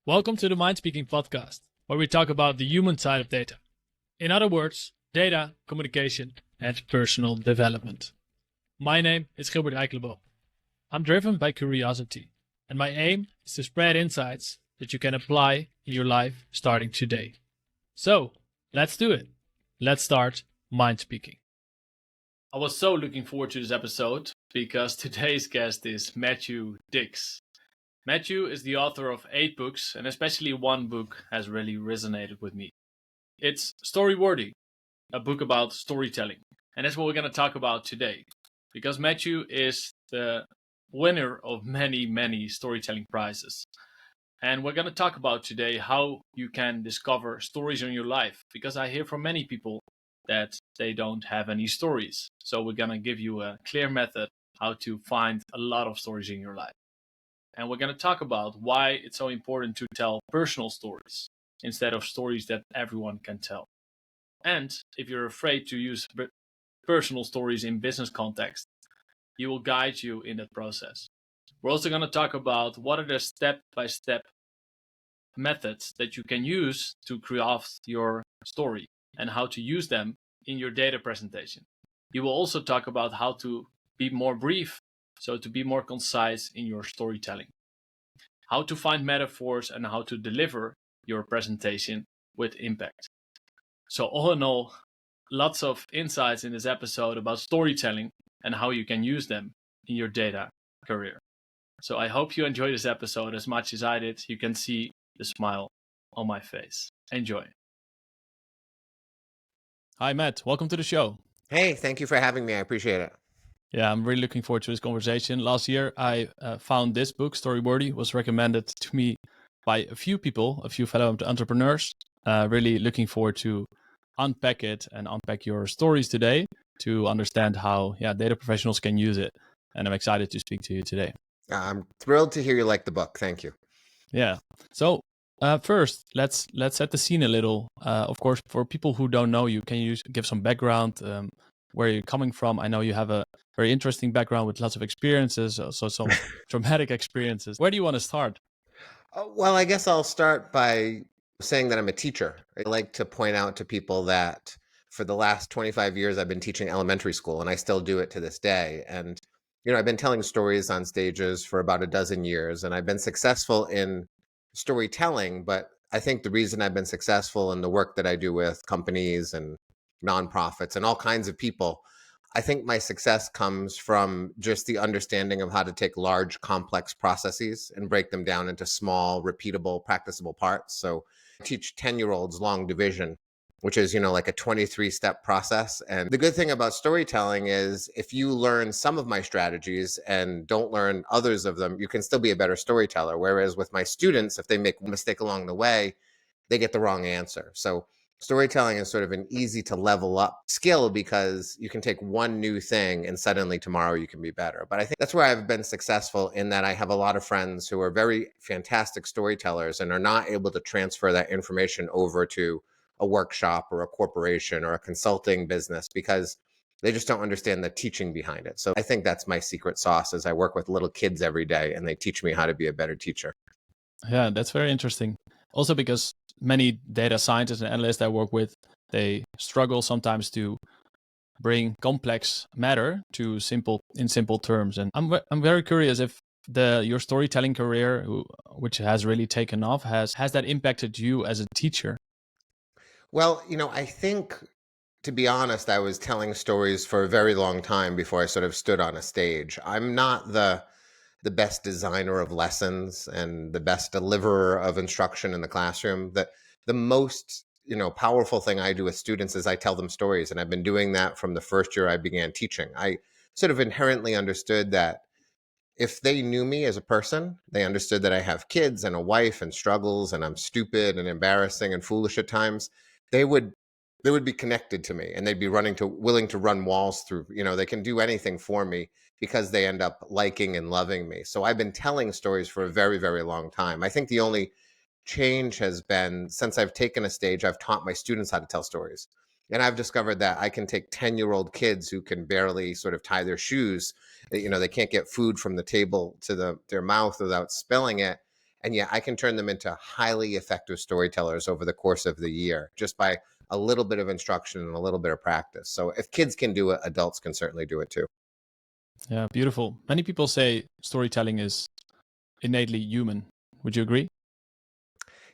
Welcome to the MindSpeaking podcast, where we talk about the human side of data. In other words, data, communication, and personal development. My name is Gilbert Eikelenboom. I'm driven by curiosity, and my aim is to spread insights that you can apply in your life starting today. So, let's do it. Let's start MindSpeaking. I was so looking forward to this episode because today's guest is Matthew Dix. Matthew is the author of 8 books, and especially one book has really resonated with me. It's Storyworthy, a book about storytelling. And that's what we're going to talk about today. Because Matthew is the winner of many storytelling prizes. And we're going to talk about today how you can discover stories in your life. Because I hear from many people that they don't have any stories. So we're going to give you a clear method how to find a lot of stories in your life. And we're going to talk about why it's so important to tell personal stories instead of stories that everyone can tell. And if you're afraid to use personal stories in business context, he will guide you in that process. We're also going to talk about what are the step-by-step methods that you can use to craft your story and how to use them in your data presentation. He will also talk about how to be more brief, so to be more concise in your storytelling, how to find metaphors and how to deliver your presentation with impact. So all in all, lots of insights in this episode about storytelling and how you can use them in your data career. So I hope you enjoy this episode as much as I did. You can see the smile on my face. Enjoy. Hi, Matt. Welcome to the show. Hey, thank you for having me. I appreciate it. Yeah, I'm really looking forward to this conversation. Last year, I found this book, Storyworthy, was recommended to me by a few people, a few fellow entrepreneurs. Really looking forward to unpack it and unpack your stories today to understand how data professionals can use it. And I'm excited to speak to you today. I'm thrilled to hear you like the book. Thank you. Yeah. So first, let's set the scene a little. Of course, for people who don't know you, can you give some background? Where you're coming from? I know you have a very interesting background with lots of experiences, also some traumatic experiences. Where do you want to start? Well, I guess I'll start by saying that I'm a teacher. I like to point out to people that for the last 25 years, I've been teaching elementary school, and I still do it to this day. And, I've been telling stories on stages for about a dozen years, and I've been successful in storytelling. But I think the reason I've been successful in the work that I do with companies and nonprofits and all kinds of people, I think my success comes from just the understanding of how to take large, complex processes and break them down into small, repeatable, practicable parts. So I teach 10-year-olds long division, which is, like a 23-step process. And the good thing about storytelling is if you learn some of my strategies and don't learn others of them, you can still be a better storyteller. Whereas with my students, if they make a mistake along the way, they get the wrong answer. So storytelling is sort of an easy to level up skill because you can take one new thing and suddenly tomorrow you can be better. But I think that's where I've been successful in that I have a lot of friends who are very fantastic storytellers and are not able to transfer that information over to a workshop or a corporation or a consulting business because they just don't understand the teaching behind it. So I think that's my secret sauce is I work with little kids every day and they teach me how to be a better teacher. Yeah, that's very interesting. Also because many data scientists and analysts I work with, they struggle sometimes to bring complex matter to simple terms. And I'm very curious if your storytelling career, which has really taken off, has that impacted you as a teacher? Well, I think, to be honest, I was telling stories for a very long time before I sort of stood on a stage. I'm not the best designer of lessons and the best deliverer of instruction in the classroom. The most powerful thing I do with students is I tell them stories, and I've been doing that from the first year I began teaching. I sort of inherently understood that if they knew me as a person, they understood that I have kids and a wife and struggles and I'm stupid and embarrassing and foolish at times, they would be connected to me and they'd be willing to run walls through, they can do anything for me because they end up liking and loving me. So I've been telling stories for a very, very long time. I think the only change has been since I've taken a stage, I've taught my students how to tell stories. And I've discovered that I can take 10-year-old kids who can barely sort of tie their shoes, they can't get food from the table to their mouth without spilling it. And yet I can turn them into highly effective storytellers over the course of the year just by a little bit of instruction and a little bit of practice. So if kids can do it, adults can certainly do it too. Yeah, beautiful. Many people say storytelling is innately human. Would you agree?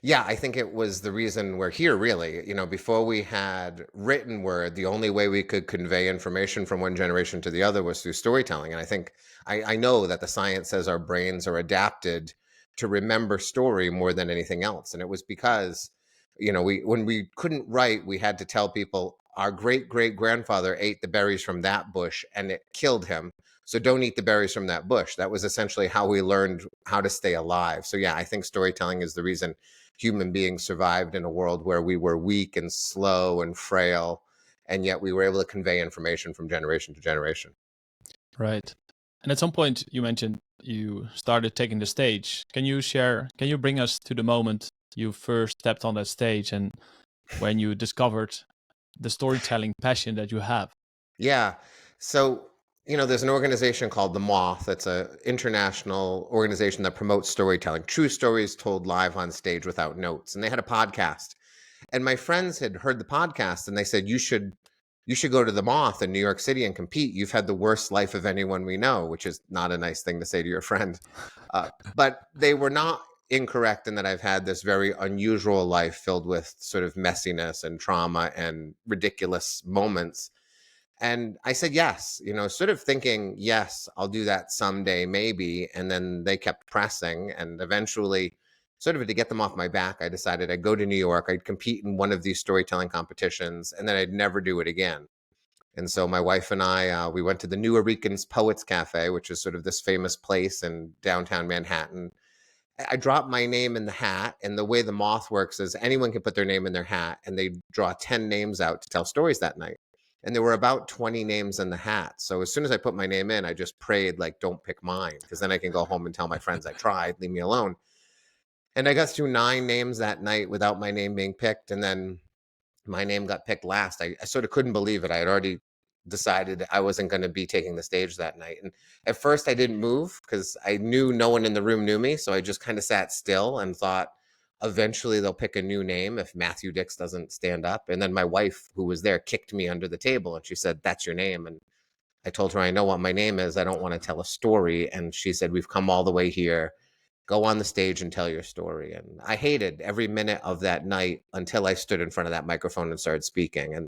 Yeah, I think it was the reason we're here, really. Before we had written word, the only way we could convey information from one generation to the other was through storytelling. And I think I know that the science says our brains are adapted to remember story more than anything else. And it was because, when we couldn't write, we had to tell people our great great grandfather ate the berries from that bush and it killed him. So don't eat the berries from that bush. That was essentially how we learned how to stay alive. So yeah, I think storytelling is the reason human beings survived in a world where we were weak and slow and frail, and yet we were able to convey information from generation to generation. Right. And at some point you mentioned you started taking the stage. Can you bring us to the moment you first stepped on that stage and when you discovered the storytelling passion that you have? Yeah. So, there's an organization called The Moth. It's an international organization that promotes storytelling, true stories told live on stage without notes. And they had a podcast. And my friends had heard the podcast and they said, you should go to the Moth in New York City and compete. You've had the worst life of anyone we know, which is not a nice thing to say to your friend. But they were not incorrect in that I've had this very unusual life filled with sort of messiness and trauma and ridiculous moments. And I said, yes, sort of thinking, yes, I'll do that someday, maybe. And then they kept pressing. And eventually, sort of to get them off my back, I decided I'd go to New York, I'd compete in one of these storytelling competitions, and then I'd never do it again. And so my wife and I, we went to the New Eurekins Poets Cafe, which is sort of this famous place in downtown Manhattan. I dropped my name in the hat. And the way the Moth works is anyone can put their name in their hat and they draw 10 names out to tell stories that night. And there were about 20 names in the hat. So as soon as I put my name in, I just prayed, like, don't pick mine, because then I can go home and tell my friends I tried, leave me alone. And I got through 9 names that night without my name being picked. And then my name got picked last. I sort of couldn't believe it. I had already decided I wasn't going to be taking the stage that night. And at first I didn't move because I knew no one in the room knew me. So I just kind of sat still and thought eventually they'll pick a new name if Matthew Dix doesn't stand up. And then my wife, who was there, kicked me under the table and she said, "That's your name." And I told her, "I know what my name is. I don't want to tell a story." And she said, "We've come all the way here. Go on the stage and tell your story." And I hated every minute of that night until I stood in front of that microphone and started speaking. And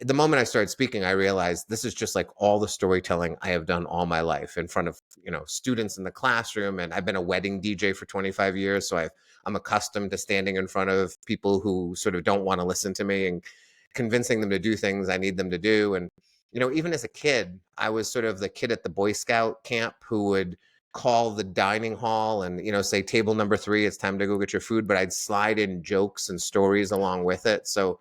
the moment I started speaking, I realized this is just like all the storytelling I have done all my life in front of, students in the classroom. And I've been a wedding DJ for 25 years. So I'm accustomed to standing in front of people who sort of don't want to listen to me and convincing them to do things I need them to do. And, even as a kid, I was sort of the kid at the Boy Scout camp who would call the dining hall and, say table number 3, it's time to go get your food. But I'd slide in jokes and stories along with it. So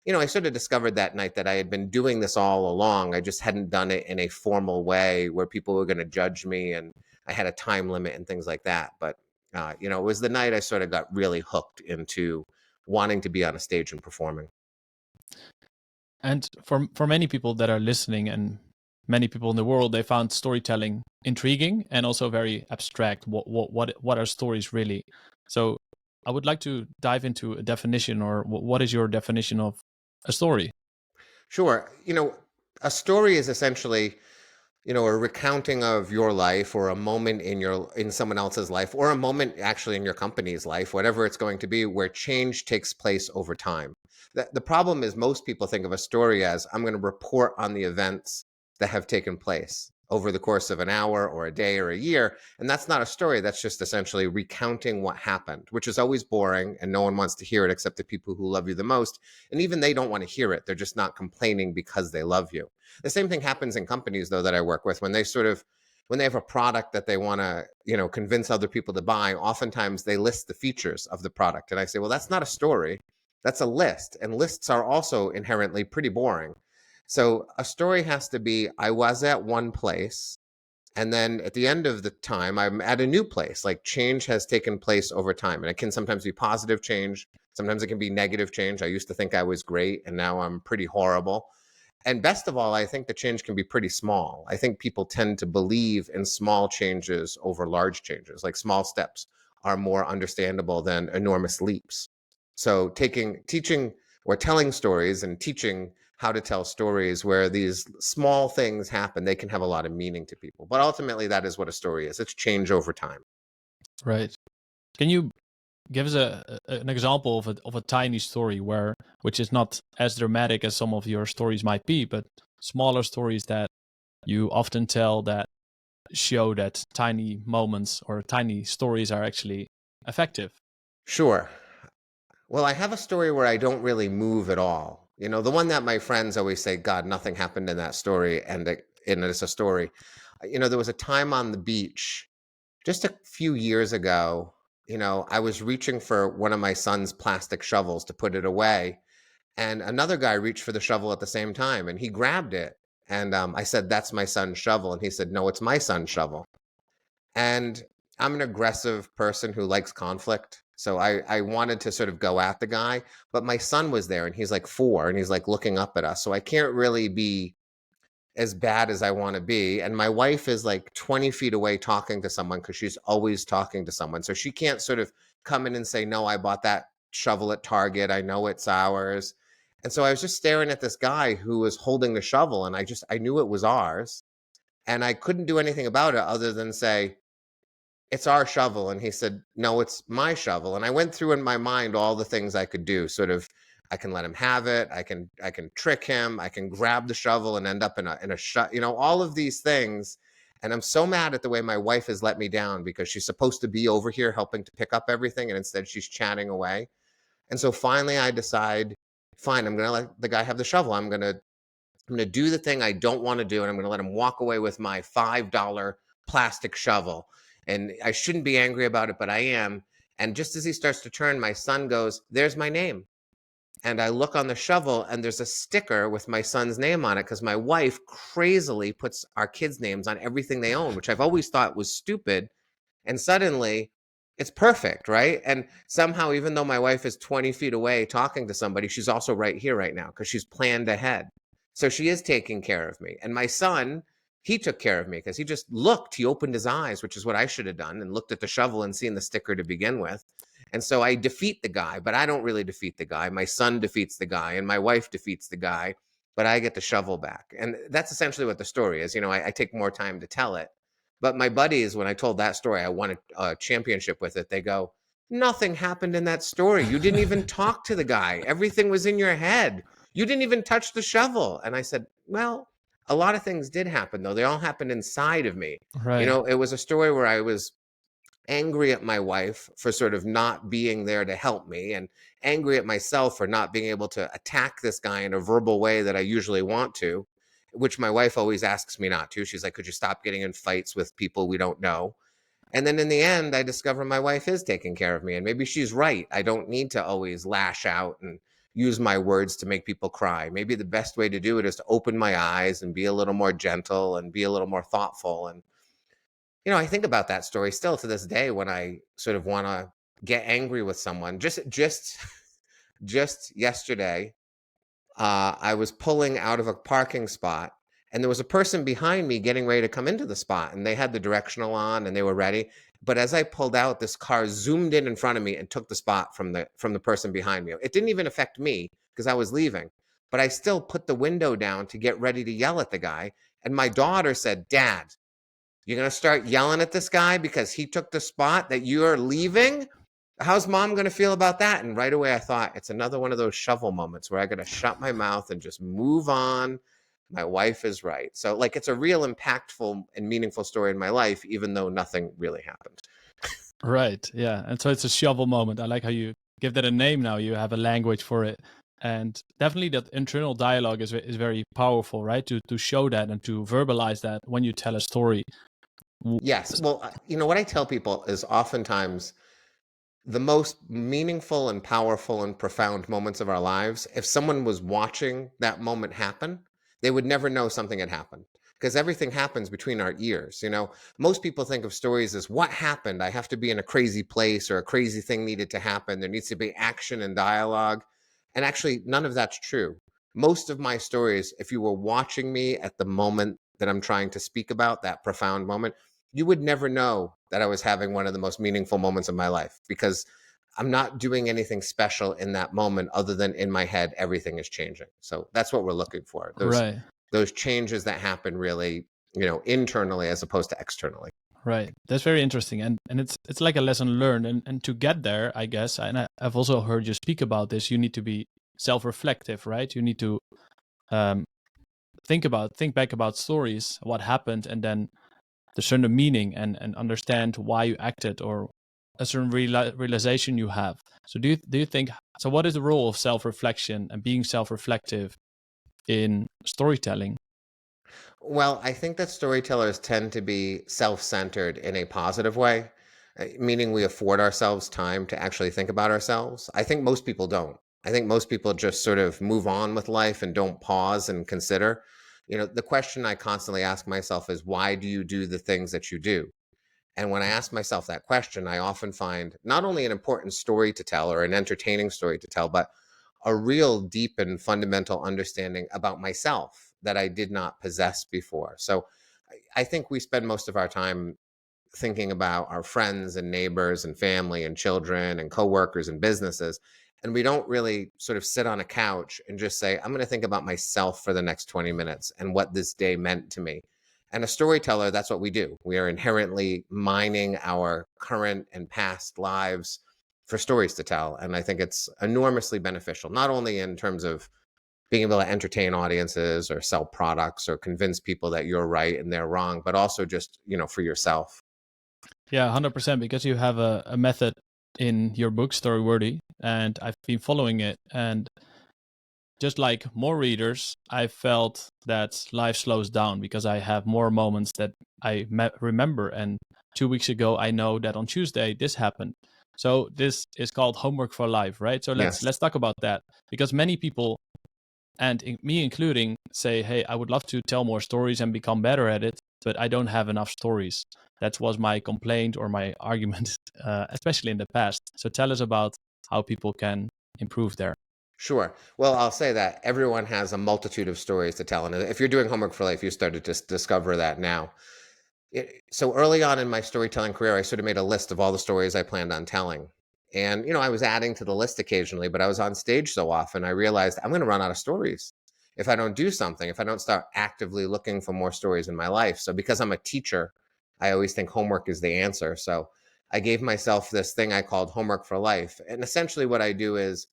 I sort of discovered that night that I had been doing this all along. I just hadn't done it in a formal way where people were going to judge me and I had a time limit and things like that. But, it was the night I sort of got really hooked into wanting to be on a stage and performing. And for many people that are listening and many people in the world, they found storytelling intriguing and also very abstract. What are stories really? So I would like to dive into a definition, or what is your definition of a story? Sure. A story is essentially, a recounting of your life or a moment in someone else's life or a moment actually in your company's life, whatever it's going to be, where change takes place over time. The problem is most people think of a story as I'm going to report on the events that have taken place over the course of an hour or a day or a year. And that's not a story. That's just essentially recounting what happened, which is always boring and no one wants to hear it except the people who love you the most. And even they don't want to hear it. They're just not complaining because they love you. The same thing happens in companies, though, that I work with when they have a product that they want to, convince other people to buy. Oftentimes they list the features of the product. And I say, well, that's not a story. That's a list. And lists are also inherently pretty boring. So a story has to be, I was at one place, and then at the end of the time, I'm at a new place. Like change has taken place over time. And it can sometimes be positive change. Sometimes it can be negative change. I used to think I was great, and now I'm pretty horrible. And best of all, I think the change can be pretty small. I think people tend to believe in small changes over large changes, like small steps. are more understandable than enormous leaps. So teaching or telling stories and teaching how to tell stories where these small things happen, they can have a lot of meaning to people. But ultimately, that is what a story is. It's change over time. Right. Can you give us an example of a tiny story which is not as dramatic as some of your stories might be, but smaller stories that you often tell that show that tiny moments or tiny stories are actually effective? Sure. Well, I have a story where I don't really move at all. The one that my friends always say, God, nothing happened in that story. And it's a story. There was a time on the beach just a few years ago. I was reaching for one of my son's plastic shovels to put it away. And another guy reached for the shovel at the same time and he grabbed it. And I said, that's my son's shovel. And he said, no, it's my son's shovel. And I'm an aggressive person who likes conflict. So I wanted to sort of go at the guy, but my son was there and he's like 4 and he's like looking up at us. So I can't really be as bad as I want to be. And my wife is like 20 feet away talking to someone because she's always talking to someone. So she can't sort of come in and say, no, I bought that shovel at Target. I know it's ours. And so I was just staring at this guy who was holding the shovel and I knew it was ours. And I couldn't do anything about it other than say, it's our shovel. And he said, no, it's my shovel. And I went through in my mind all the things I could do. Sort of, I can let him have it. I can trick him. I can grab the shovel and end up in a shut, all of these things. And I'm so mad at the way my wife has let me down because she's supposed to be over here helping to pick up everything. And instead she's chatting away. And so finally I decide, fine, I'm going to let the guy have the shovel. I'm going to do the thing I don't want to do. And I'm going to let him walk away with my $5 plastic shovel. And I shouldn't be angry about it, but I am. And just as he starts to turn, my son goes, there's my name. And I look on the shovel and there's a sticker with my son's name on it because my wife crazily puts our kids' names on everything they own, which I've always thought was stupid. And suddenly it's perfect, right? And somehow, even though my wife is 20 feet away talking to somebody, she's also right here right now because she's planned ahead. So she is taking care of me. And my son, he took care of me because he just looked, he opened his eyes, which is what I should have done, and looked at the shovel and seen the sticker to begin with. And so I defeat the guy, but I don't really defeat the guy. My son defeats the guy and my wife defeats the guy, but I get the shovel back. And that's essentially what the story is. I take more time to tell it. But my buddies, when I told that story, I won a championship with it. They go, nothing happened in that story. You didn't even talk to the guy. Everything was in your head. You didn't even touch the shovel. And I said, well, a lot of things did happen, though. They all happened inside of me. Right. It was a story where I was angry at my wife for sort of not being there to help me and angry at myself for not being able to attack this guy in a verbal way that I usually want to, which my wife always asks me not to. She's like, could you stop getting in fights with people we don't know? And then in the end, I discover my wife is taking care of me. And maybe she's right. I don't need to always lash out and use my words to make people cry. Maybe the best way to do it is to open my eyes and be a little more gentle and be a little more thoughtful. And, I think about that story still to this day when I sort of want to get angry with someone. Just yesterday, I was pulling out of a parking spot and there was a person behind me getting ready to come into the spot and they had the directional on and they were ready. But as I pulled out, this car zoomed in front of me and took the spot from the person behind me. It didn't even affect me because I was leaving, but I still put the window down to get ready to yell at the guy. And my daughter said, Dad, you're going to start yelling at this guy because he took the spot that you're leaving? How's mom going to feel about that? And right away I thought, it's another one of those shovel moments where I got to shut my mouth and just move on. My wife is right. So it's a real impactful and meaningful story in my life, even though nothing really happened. Right. Yeah. And so it's a shovel moment. I like how you give that a name now. You have a language for it. And definitely that internal dialogue is very powerful, right? To show that and to verbalize that when you tell a story. Yes. Well, what I tell people is oftentimes the most meaningful and powerful and profound moments of our lives, if someone was watching that moment happen, they would never know something had happened because everything happens between our ears. Most people think of stories as what happened. I have to be in a crazy place or a crazy thing needed to happen. There needs to be action and dialogue. And actually, none of that's true. Most of my stories, if you were watching me at the moment that I'm trying to speak about, that profound moment, you would never know that I was having one of the most meaningful moments of my life, because I'm not doing anything special in that moment other than in my head, everything is changing. So that's what we're looking for. Right. Those changes that happen really, internally as opposed to externally. Right. That's very interesting. And it's like a lesson learned. And to get there, I guess, and I've also heard you speak about this, you need to be self-reflective, right? You need to um, think back about stories, what happened, and then discern the meaning and understand why you acted or a certain realization you have. So do you think, so what is the role of self-reflection and being self-reflective in storytelling? Well, I think that storytellers tend to be self-centered in a positive way, meaning we afford ourselves time to actually think about ourselves. I think most people don't. I think most people just sort of move on with life and don't pause and consider. The question I constantly ask myself is, why do you do the things that you do? And when I ask myself that question, I often find not only an important story to tell or an entertaining story to tell, but a real deep and fundamental understanding about myself that I did not possess before. So I think we spend most of our time thinking about our friends and neighbors and family and children and coworkers and businesses. And we don't really sort of sit on a couch and just say, I'm going to think about myself for the next 20 minutes and what this day meant to me. And a storyteller, that's what we do. We are inherently mining our current and past lives for stories to tell. And I think it's enormously beneficial, not only in terms of being able to entertain audiences or sell products or convince people that you're right and they're wrong, but also just, for yourself. Yeah, 100%, because you have a method in your book, Storyworthy, and I've been following it. And just like more readers, I felt that life slows down because I have more moments that I remember. And 2 weeks ago, I know that on Tuesday this happened. So this is called homework for life, right? So Yes. let's talk about that, because many people, and me including, say, hey, I would love to tell more stories and become better at it, but I don't have enough stories. That was my complaint or my argument, especially in the past. So tell us about how people can improve there. Sure. Well, I'll say that everyone has a multitude of stories to tell. And if you're doing homework for life, you started to discover that now. So early on in my storytelling career, I sort of made a list of all the stories I planned on telling. And, I was adding to the list occasionally, but I was on stage so often, I realized I'm going to run out of stories if I don't do something, if I don't start actively looking for more stories in my life. So because I'm a teacher, I always think homework is the answer. So I gave myself this thing I called homework for life. And essentially what I do is,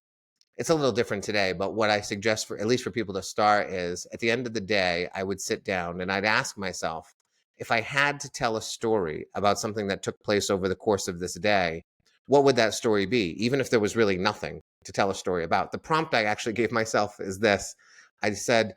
it's a little different today, but what I suggest for, at least for people to start, is at the end of the day, I would sit down and I'd ask myself, if I had to tell a story about something that took place over the course of this day, what would that story be? Even if there was really nothing to tell a story about. The prompt I actually gave myself is this. I said,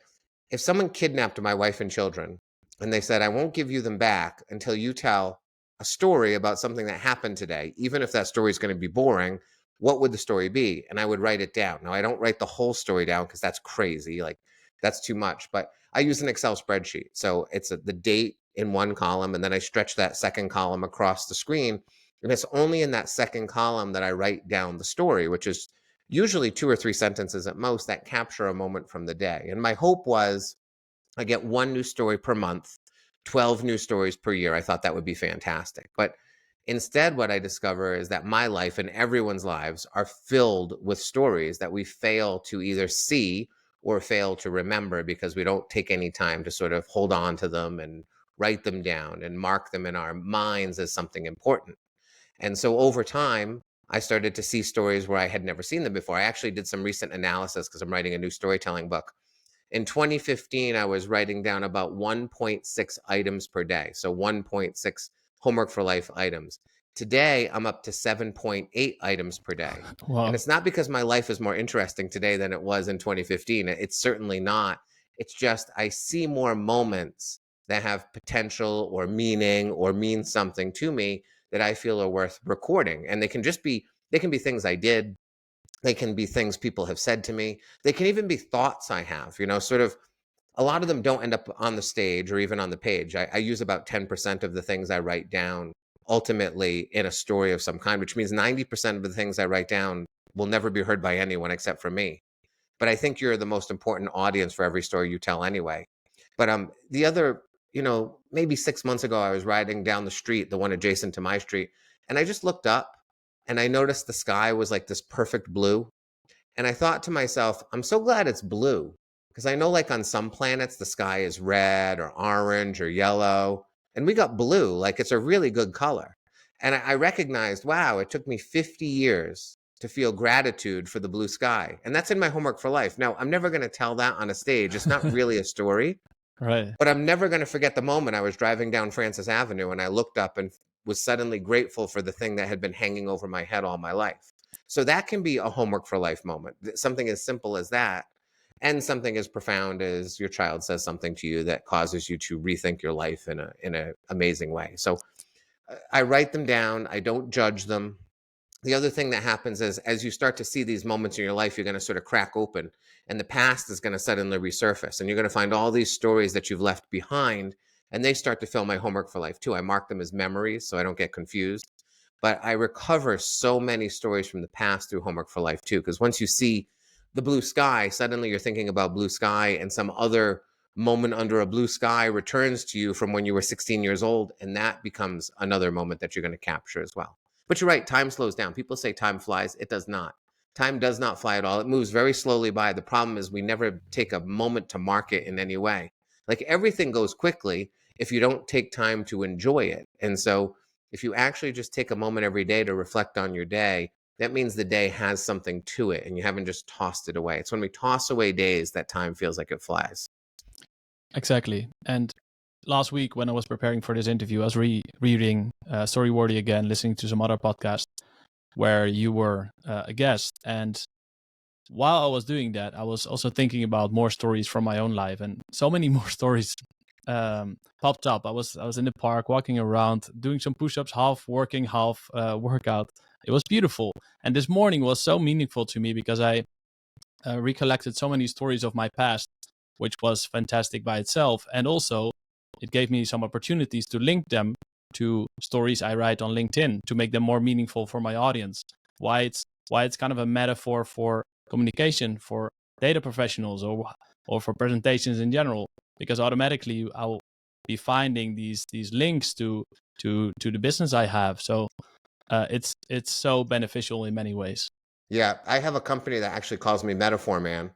if someone kidnapped my wife and children and they said, I won't give you them back until you tell a story about something that happened today, even if that story is going to be boring, what would the story be? And I would write it down. Now, I don't write the whole story down because that's crazy. Like, that's too much. But I use an Excel spreadsheet. So it's the date in one column, and then I stretch that second column across the screen. And it's only in that second column that I write down the story, which is usually 2 or 3 sentences at most that capture a moment from the day. And my hope was I get one new story per month, 12 new stories per year. I thought that would be fantastic. But instead, what I discover is that my life and everyone's lives are filled with stories that we fail to either see or fail to remember because we don't take any time to sort of hold on to them and write them down and mark them in our minds as something important. And so over time, I started to see stories where I had never seen them before. I actually did some recent analysis because I'm writing a new storytelling book. In 2015, I was writing down about 1.6 items per day. So 1.6 homework for life items. Today, I'm up to 7.8 items per day. And Wow. it's not because my life is more interesting today than it was in 2015. It's certainly not. It's just I see more moments that have potential or meaning or mean something to me that I feel are worth recording. And they can be things I did. They can be things people have said to me. They can even be thoughts I have, sort of. A lot of them don't end up on the stage or even on the page. I use about 10% of the things I write down ultimately in a story of some kind, which means 90% of the things I write down will never be heard by anyone except for me. But I think you're the most important audience for every story you tell anyway. But the other maybe 6 months ago, I was riding down the street, the one adjacent to my street, and I just looked up and I noticed the sky was like this perfect blue. And I thought to myself, I'm so glad it's blue, because I know like on some planets, the sky is red or orange or yellow, and we got blue, like it's a really good color. And I recognized, wow, it took me 50 years to feel gratitude for the blue sky. And that's in my homework for life. Now, I'm never going to tell that on a stage. It's not really a story, Right. but I'm never going to forget the moment I was driving down Francis Avenue and I looked up and was suddenly grateful for the thing that had been hanging over my head all my life. So that can be a homework for life moment, something as simple as that, and something as profound as your child says something to you that causes you to rethink your life in a amazing way. So I write them down. I don't judge them. The other thing that happens is, as you start to see these moments in your life, you're going to sort of crack open and the past is going to suddenly resurface, and you're going to find all these stories that you've left behind, and they start to fill my homework for life too. I mark them as memories so I don't get confused, but I recover so many stories from the past through homework for life too, because once you see the blue sky, suddenly you're thinking about blue sky, and some other moment under a blue sky returns to you from when you were 16 years old, and that becomes another moment that you're going to capture as well. But you're right, time slows down. People say time flies. It does not. Time does not fly at all. It moves very slowly by. The problem is we never take a moment to mark it in any way. Like everything goes quickly if you don't take time to enjoy it. And so if you actually just take a moment every day to reflect on your day, that means the day has something to it and you haven't just tossed it away. It's when we toss away days that time feels like it flies. Exactly. And last week, when I was preparing for this interview, I was reading Storyworthy again, listening to some other podcasts where you were a guest. And while I was doing that, I was also thinking about more stories from my own life, and so many more stories popped up. I was in the park, walking around, doing some push-ups, half working, half workout. It was beautiful, and this morning was so meaningful to me because I recollected so many stories of my past, which was fantastic by itself, and also it gave me some opportunities to link them to stories I write on LinkedIn to make them more meaningful for my audience. Why it's kind of a metaphor for communication for data professionals or for presentations in general, because automatically I'll be finding these links to the business I have. So it's so beneficial in many ways. Yeah, I have a company that actually calls me Metaphor Man.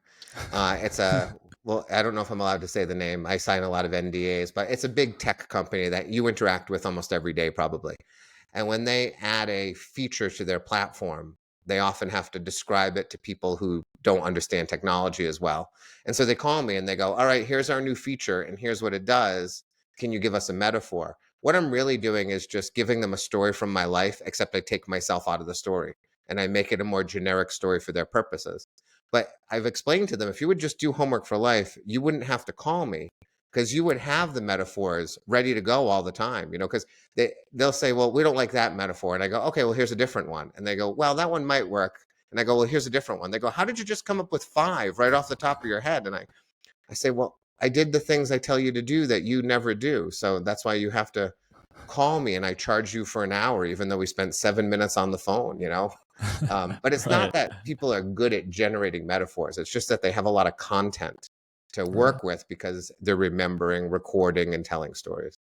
It's a, well, I don't know if I'm allowed to say the name. I sign a lot of NDAs, but it's a big tech company that you interact with almost every day, probably. And when they add a feature to their platform, they often have to describe it to people who don't understand technology as well. And so they call me and they go, all right, here's our new feature and here's what it does. Can you give us a metaphor? What I'm really doing is just giving them a story from my life, except I take myself out of the story and I make it a more generic story for their purposes. But I've explained to them, if you would just do homework for life, you wouldn't have to call me, because you would have the metaphors ready to go all the time, because they'll say, well, we don't like that metaphor. And I go, okay, well, here's a different one. And they go, well, that one might work. And I go, well, here's a different one. They go, how did you just come up with 5 right off the top of your head? And I say, well, I did the things I tell you to do that you never do. So that's why you have to call me and I charge you for an hour, even though we spent 7 minutes on the phone. But it's Right. not that people are good at generating metaphors. It's just that they have a lot of content to Right. work with because they're remembering, recording, and telling stories.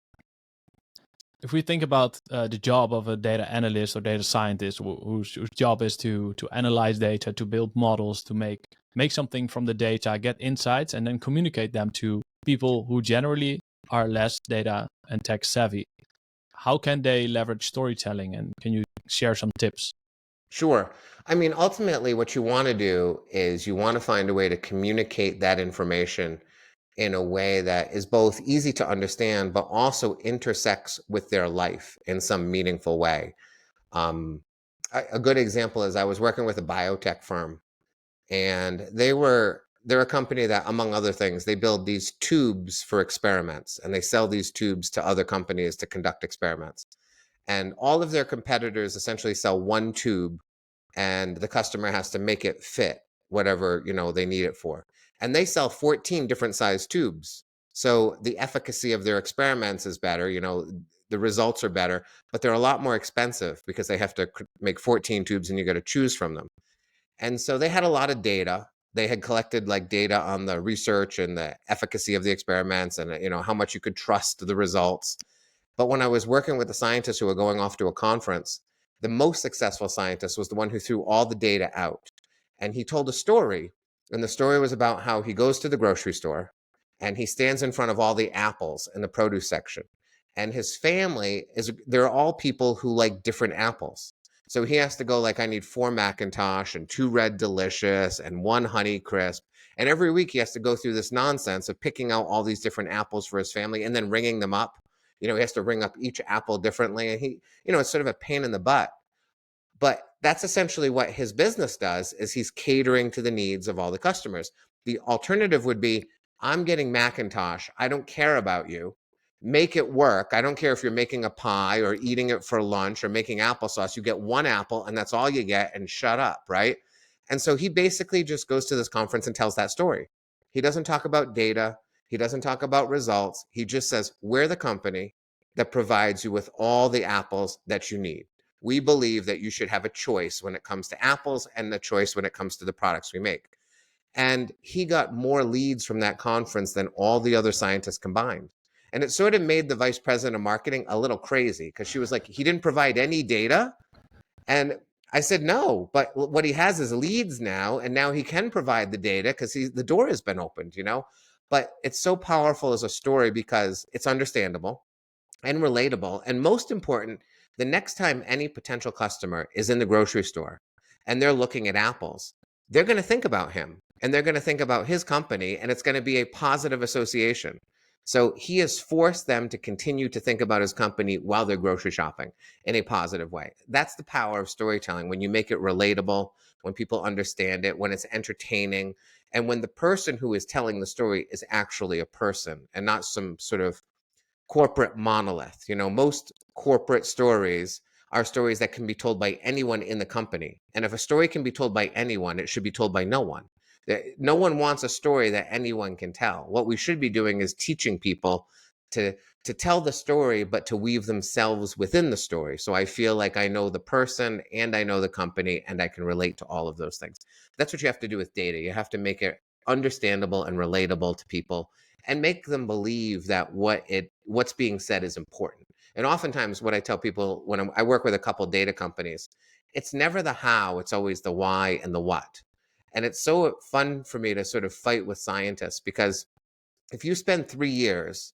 If we think about the job of a data analyst or data scientist, whose job is to analyze data, to build models, to make something from the data, get insights, and then communicate them to people who generally are less data and tech savvy, how can they leverage storytelling? And can you share some tips? Sure. I mean, ultimately, what you want to do is you want to find a way to communicate that information in a way that is both easy to understand, but also intersects with their life in some meaningful way. Um, a good example is I was working with a biotech firm, and they're a company that, among other things, they build these tubes for experiments, and they sell these tubes to other companies to conduct experiments. And all of their competitors essentially sell one tube, and the customer has to make it fit whatever they need it for. And they sell 14 different size tubes, so the efficacy of their experiments is better. The results are better, but they're a lot more expensive because they have to make 14 tubes and you got to choose from them. And so they had a lot of data, They had collected like data on the research and the efficacy of the experiments and, how much you could trust the results. But when I was working with the scientists who were going off to a conference, the most successful scientist was the one who threw all the data out. And he told a story. And the story was about how he goes to the grocery store and he stands in front of all the apples in the produce section. And his family they're all people who like different apples. So he has to go like, I need 4 Macintosh and 2 Red Delicious and 1 Honey Crisp. And every week he has to go through this nonsense of picking out all these different apples for his family and then ringing them up. He has to ring up each apple differently. And it's sort of a pain in the butt. But that's essentially what his business does, is he's catering to the needs of all the customers. The alternative would be, I'm getting Macintosh. I don't care about you. Make it work. I don't care if you're making a pie or eating it for lunch or making applesauce. You get 1 apple and that's all you get, and shut up, right? And so he basically just goes to this conference and tells that story. He doesn't talk about data. He doesn't talk about results. He just says, we're the company that provides you with all the apples that you need. We believe that you should have a choice when it comes to apples and a choice when it comes to the products we make. And he got more leads from that conference than all the other scientists combined. And it sort of made the vice president of marketing a little crazy, because she was like, he didn't provide any data. And I said, no, but what he has is leads now. And now he can provide the data because the door has been opened, But it's so powerful as a story because it's understandable and relatable. And most important, the next time any potential customer is in the grocery store and they're looking at apples, they're going to think about him and they're going to think about his company, and it's going to be a positive association. So he has forced them to continue to think about his company while they're grocery shopping in a positive way. That's the power of storytelling, when you make it relatable, when people understand it, when it's entertaining, and when the person who is telling the story is actually a person and not some sort of corporate monolith. Most corporate stories are stories that can be told by anyone in the company. And if a story can be told by anyone, it should be told by no one. No one wants a story that anyone can tell. What we should be doing is teaching people to tell the story, but to weave themselves within the story. So I feel like I know the person and I know the company and I can relate to all of those things. That's what you have to do with data. You have to make it understandable and relatable to people, and make them believe that what's being said is important. And oftentimes what I tell people when I work with a couple data companies, it's never the how, it's always the why and the what. And it's so fun for me to sort of fight with scientists, because if you spend 3 years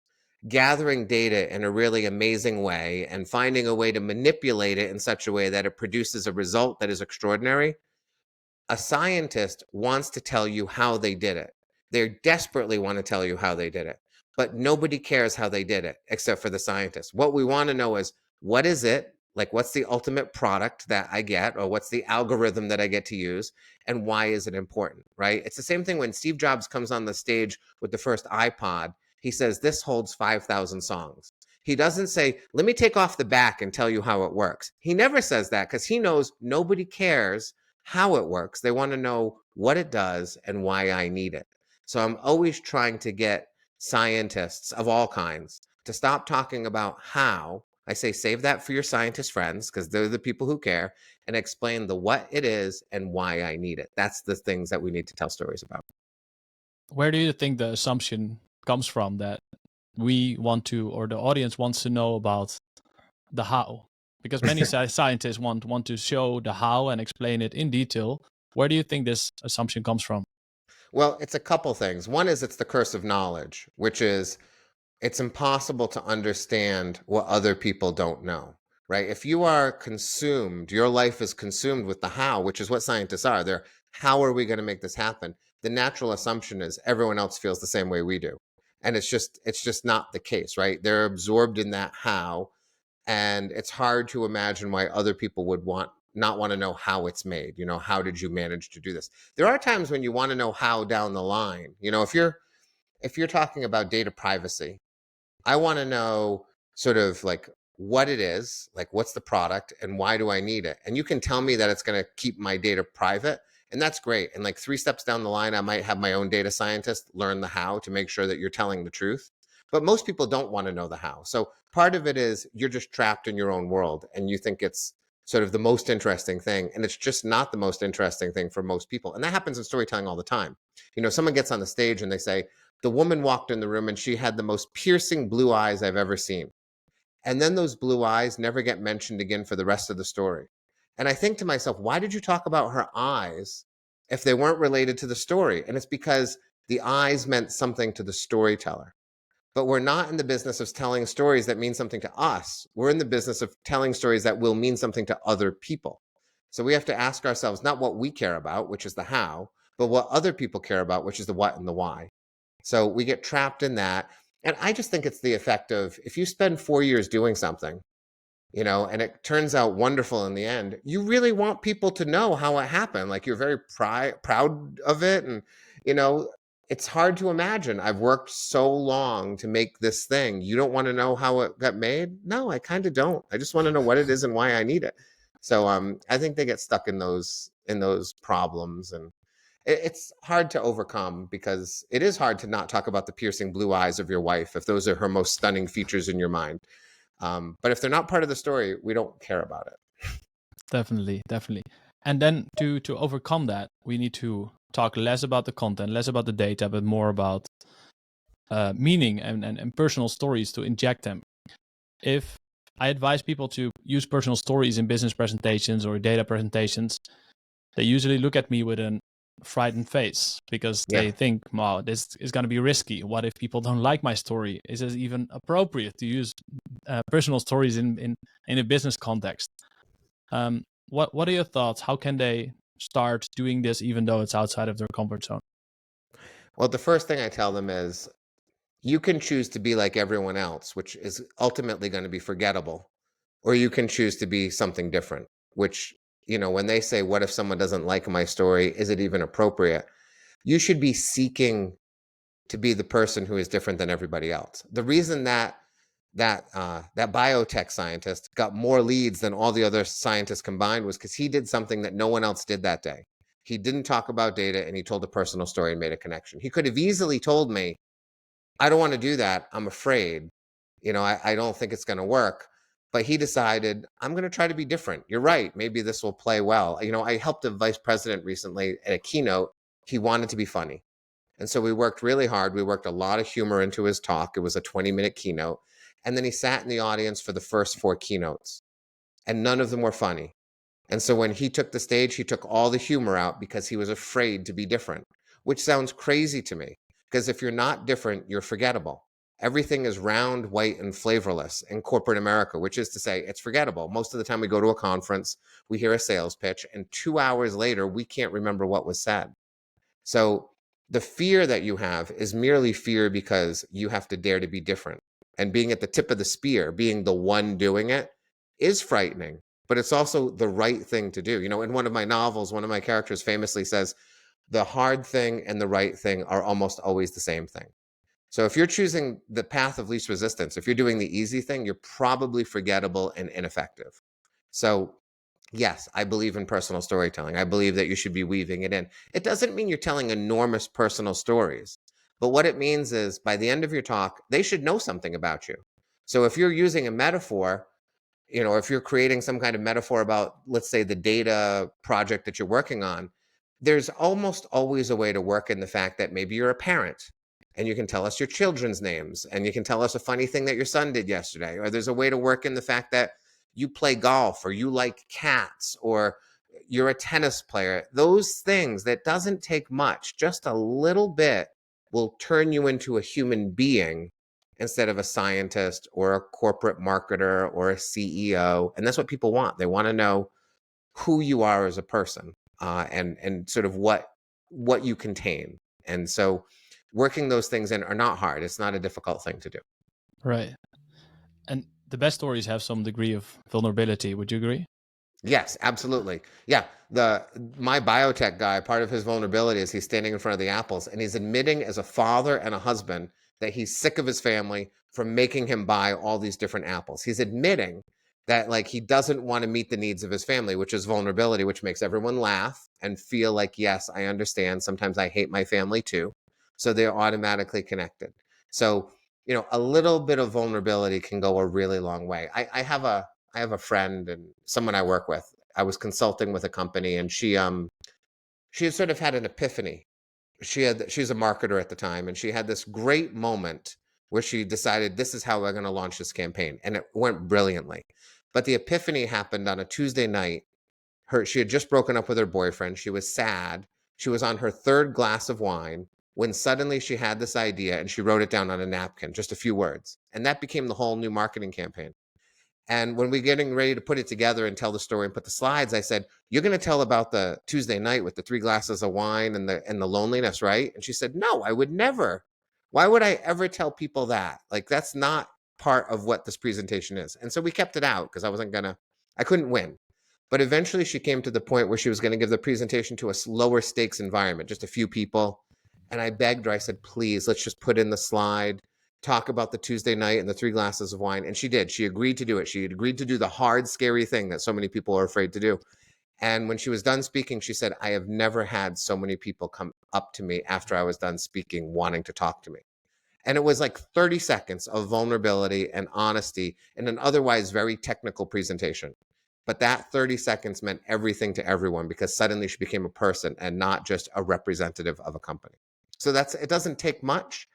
gathering data in a really amazing way and finding a way to manipulate it in such a way that it produces a result that is extraordinary, a scientist wants to tell you how they did it. They desperately want to tell you how they did it, but nobody cares how they did it except for the scientists. What we want to know is, what is it? Like, what's the ultimate product that I get, or what's the algorithm that I get to use, and why is it important, right? It's the same thing when Steve Jobs comes on the stage with the first iPod. He says, this holds 5,000 songs. He doesn't say, let me take off the back and tell you how it works. He never says that, because he knows nobody cares how it works. They want to know what it does and why I need it. So I'm always trying to get scientists of all kinds to stop talking about how. I say, save that for your scientist friends, because they're the people who care, and explain the what it is and why I need it. That's the things that we need to tell stories about. Where do you think the assumption comes from that we want to, or the audience wants to know about the how? Because many scientists want to show the how and explain it in detail. Where do you think this assumption comes from? Well, it's a couple things. One is, it's the curse of knowledge, which is, it's impossible to understand what other people don't know, right? If you are consumed, your life is consumed with the how, which is what scientists are. They're, how are we going to make this happen? The natural assumption is everyone else feels the same way we do. And it's just not the case, right? They're absorbed in that how, and it's hard to imagine why other people would not want to know how it's made. How did you manage to do this? There are times when you want to know how down the line. If you're talking about data privacy, I want to know sort of like what it is, like what's the product and why do I need it? And you can tell me that it's going to keep my data private, and that's great. And like 3 steps down the line, I might have my own data scientist learn the how to make sure that you're telling the truth. But most people don't want to know the how. So part of it is, you're just trapped in your own world and you think it's sort of the most interesting thing. And it's just not the most interesting thing for most people. And that happens in storytelling all the time. Someone gets on the stage and they say, the woman walked in the room and she had the most piercing blue eyes I've ever seen. And then those blue eyes never get mentioned again for the rest of the story. And I think to myself, why did you talk about her eyes if they weren't related to the story? And it's because the eyes meant something to the storyteller. But we're not in the business of telling stories that mean something to us. We're in the business of telling stories that will mean something to other people. So we have to ask ourselves not what we care about, which is the how, but what other people care about, which is the what and the why. So we get trapped in that. And I just think it's the effect of, if you spend 4 years doing something, and it turns out wonderful in the end, you really want people to know how it happened. Like, you're very proud of it. And, it's hard to imagine. I've worked so long to make this thing. You don't want to know how it got made? No, I kind of don't. I just want to know what it is and why I need it. So I think they get stuck in those problems, and it's hard to overcome, because it is hard to not talk about the piercing blue eyes of your wife if those are her most stunning features in your mind. But if they're not part of the story, we don't care about it. Definitely. And then to overcome that, we need to talk less about the content, less about the data, but more about meaning and personal stories to inject them. If I advise people to use personal stories in business presentations or data presentations, they usually look at me with a frightened face, because they think, wow, this is going to be risky. What if people don't like my story? Is it even appropriate to use personal stories in a business context? What are your thoughts? How can they start doing this even though it's outside of their comfort zone? Well, the first thing I tell them is, you can choose to be like everyone else, which is ultimately going to be forgettable, or you can choose to be something different, which, when they say, what if someone doesn't like my story? Is it even appropriate? You should be seeking to be the person who is different than everybody else. The reason that biotech scientist got more leads than all the other scientists combined was because he did something that no one else did that day. He didn't talk about data, and he told a personal story and made a connection. He could have easily told me, I don't want to do that. I'm afraid. I don't think it's going to work. But he decided, I'm going to try to be different. You're right. Maybe this will play well. I helped a vice president recently at a keynote. He wanted to be funny. And so we worked really hard. We worked a lot of humor into his talk. It was a 20-minute keynote. And then he sat in the audience for the first 4 keynotes, and none of them were funny. And so when he took the stage, he took all the humor out because he was afraid to be different, which sounds crazy to me, because if you're not different, you're forgettable. Everything is round, white, and flavorless in corporate America, which is to say, it's forgettable. Most of the time we go to a conference, we hear a sales pitch, and 2 hours later, we can't remember what was said. So the fear that you have is merely fear because you have to dare to be different. And being at the tip of the spear, being the one doing it, is frightening, but it's also the right thing to do. In one of my novels, one of my characters famously says, the hard thing and the right thing are almost always the same thing. So if you're choosing the path of least resistance, if you're doing the easy thing, you're probably forgettable and ineffective. So yes, I believe in personal storytelling. I believe that you should be weaving it in. It doesn't mean you're telling enormous personal stories, but what it means is, by the end of your talk, they should know something about you. So if you're using a metaphor, if you're creating some kind of metaphor about, let's say, the data project that you're working on, there's almost always a way to work in the fact that maybe you're a parent and you can tell us your children's names, and you can tell us a funny thing that your son did yesterday. Or there's a way to work in the fact that you play golf, or you like cats, or you're a tennis player. Those things, that doesn't take much, just a little bit, will turn you into a human being instead of a scientist or a corporate marketer or a CEO. And that's what people want. They want to know who you are as a person, and sort of what you contain. And so working those things in are not hard. It's not a difficult thing to do. Right. And the best stories have some degree of vulnerability. Would you agree? Yes, absolutely. Yeah. My biotech guy, part of his vulnerability is he's standing in front of the apples, and he's admitting as a father and a husband that he's sick of his family from making him buy all these different apples. He's admitting that, like, he doesn't want to meet the needs of his family, which is vulnerability, which makes everyone laugh and feel like, yes, I understand. Sometimes I hate my family too. So they're automatically connected. So, a little bit of vulnerability can go a really long way. I have a I have a friend and someone I work with. I was consulting with a company, and she had sort of had an epiphany. She's a marketer at the time, and she had this great moment where she decided, this is how we're going to launch this campaign, and it went brilliantly. But the epiphany happened on a Tuesday night. She had just broken up with her boyfriend. She was sad. She was on her third glass of wine when suddenly she had this idea, and she wrote it down on a napkin, just a few words, and that became the whole new marketing campaign. And when we're getting ready to put it together and tell the story and put the slides, I said, "You're going to tell about the Tuesday night with the 3 glasses of wine and the loneliness, right?" And she said, "No, I would never. Why would I ever tell people that? Like, that's not part of what this presentation is." And so we kept it out because I couldn't win. But eventually she came to the point where she was going to give the presentation to a lower stakes environment, just a few people. And I begged her, I said, "Please, let's just put in the slide, talk about the Tuesday night and the 3 glasses of wine." And she did. She agreed to do it. She agreed to do the hard, scary thing that so many people are afraid to do. And when she was done speaking, she said, "I have never had so many people come up to me after I was done speaking wanting to talk to me." And it was like 30 seconds of vulnerability and honesty in an otherwise very technical presentation. But that 30 seconds meant everything to everyone because suddenly she became a person and not just a representative of a company. So it doesn't take much.